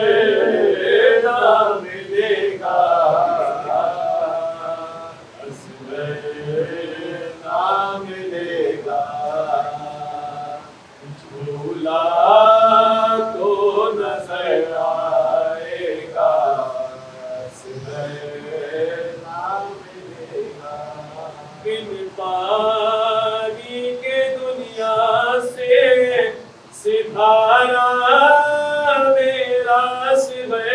نہ ملے گا، اصغر نہ ملے گا۔ جھولا تو نظر آئے گا، اصغر نہ ملے گا۔ بن پانی کے دنیا سے ستارہ میرا اصغر،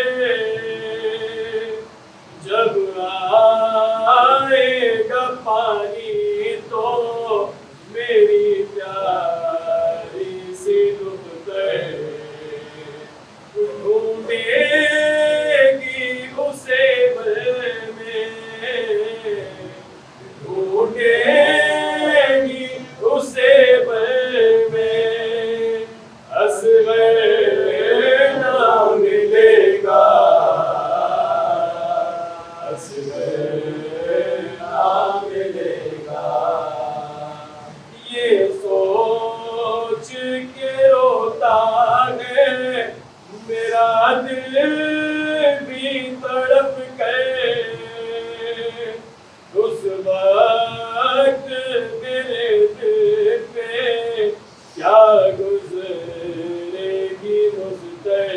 جب آئے گا پانی تو میری پیاری سی دختر ڈھونڈے گی اسے بر میں، ڈھونڈے گی اسے بر میں، اصغر نہ ملے گا، اصغر نہ ملے گا۔ یہ سوچ کے روتا ہے میرا دل بھی تڑپ گئے، اس وقت میرے دل پہ کیا گزرے گی مزدر،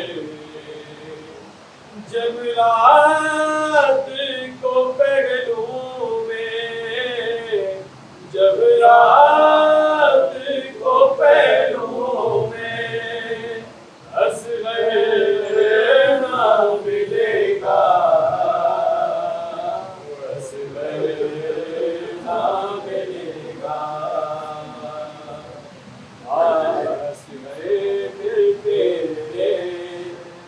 جب رات کو پہلو میں، جب رات کو پہلو میں، اصغر نہ ملے گا، اصغر نہ ملے گا۔ اصغر ملتے رہے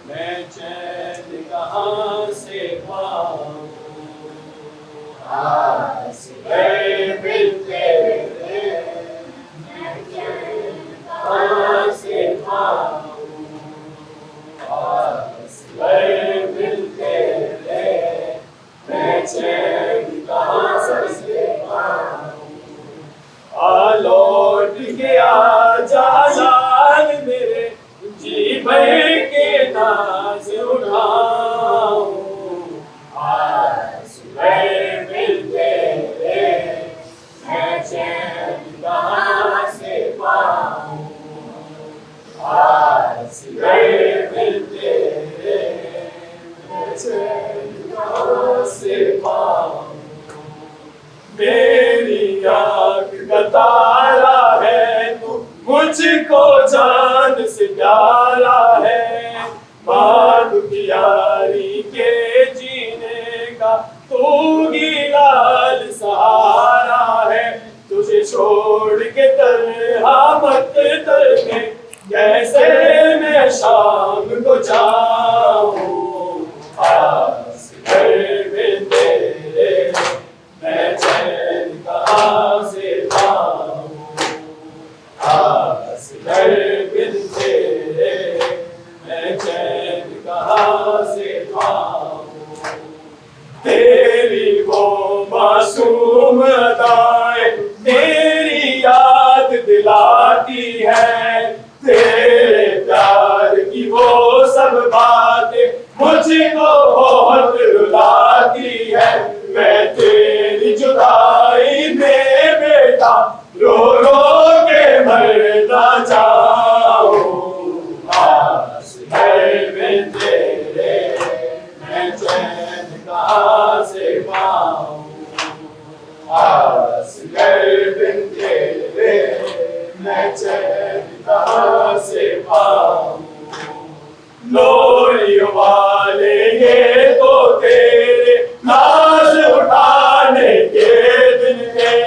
میں چین کہاں سے پاؤں، اصغر ملتے رہے میں چین کہاں سے پاؤں، اصغر ملتے رہے میں چین کہاں سے پاؤں۔ لوٹ کے آ جا لال میرے، جی بھر کے ناز اٹھاؤں، اصغر ملتے رہے میں چین کہاں سے پاؤں، اصغر ملتے رہے میں چین کہاں سے پاؤں۔ میری آنکھ کا تارا ہے تو مجھ کو جان سے پیارا ہے، مانگ پیاری کے جینے کا تو ہی لال سہارا ہے، تجھے چھوڑ کے تنہا مت تڑپے کیسے میں شام کو جاؤں، اصغر ملتے رہے میں چین کہاں سے پاؤں، اصغر ملتے رہے میں چین کہاں سے پاؤں۔ تیری وہ معصوم ادائیں میری یاد دلاتی ہے، تیرے پیار کی وہ سب باتیں مجھ کو بہت رلاتی ہے، میں تیری جدائی میں بیٹا رو رو کے مر نہ جاؤں، اصغر ملتے رہے میں چین کہاں سے پاؤں، اصغر بن تیرے میں چین کہاں سے پاؤں لوری والے یہ تو تیرے ناز اٹھانے کے دن تھے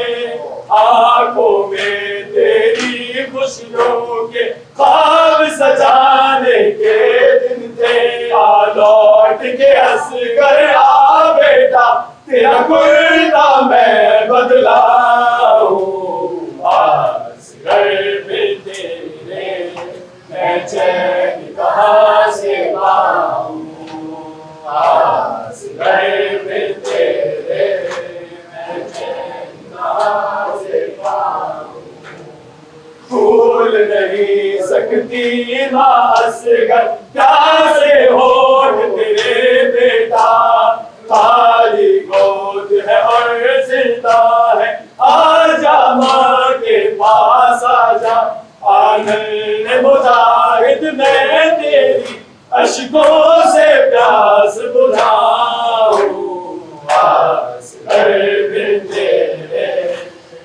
آنکھوں میں تیری خوشیوں کے خواب سجانے کے دن تھے آ لوٹ کے اصغر آ بیٹا تیرا کرتا میں بدلاؤں اصغر بن تیرے میں چین کہاں سے پاؤں اصغر بن تیرے میں چین کہاں سے پاؤں بھول نہیں سکتی ماں اصغر پیاسے ہوٹھ تیرے بیٹا خالی گود ہے اور زندہ ہے آجا ماں کے پاس آجا آنگن مجاہد میں تیری اشکوں سے پیاس بجھاؤں اصغر بن تیرے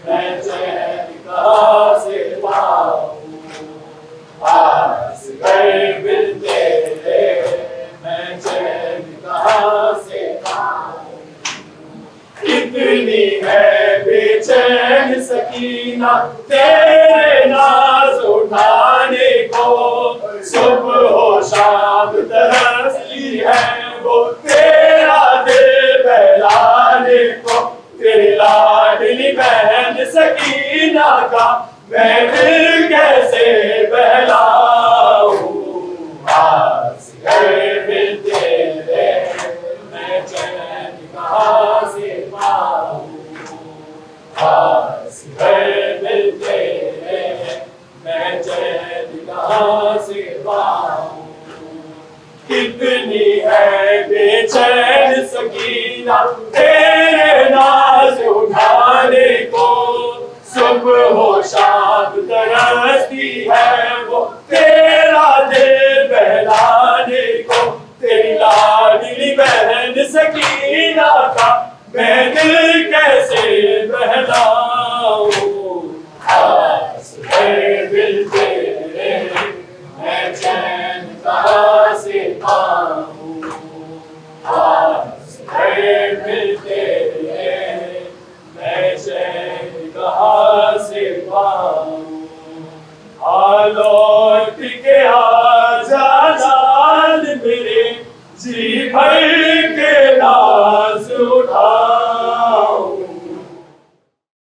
میں چین کہاں سے پاؤں اصغر بن تیرے میں چین کہاں سے پاؤں کتنی ہے بے چین سکینہ تیرے ناز اٹھانے کو صبح و شام ترستی ہے وہ تیرا دل بہلانے کو تیری لاڈلی بہن سکینہ کا میں دل کیسے بہلاؤں اصغر بن تیرے میں چین کہاں سے پاؤں اصغر بن تیرے میں چین کہاں سے پاؤں کتنی ہے بے چین سکینہ تیرے ناز اٹھانے کو صبح و شام ترستی ہے وہ تیرا دل بہلانے کو تیری لاڈلی بہن سکینہ کا میں دل کیسے بہلاؤں اصغر بن تیرے میں چین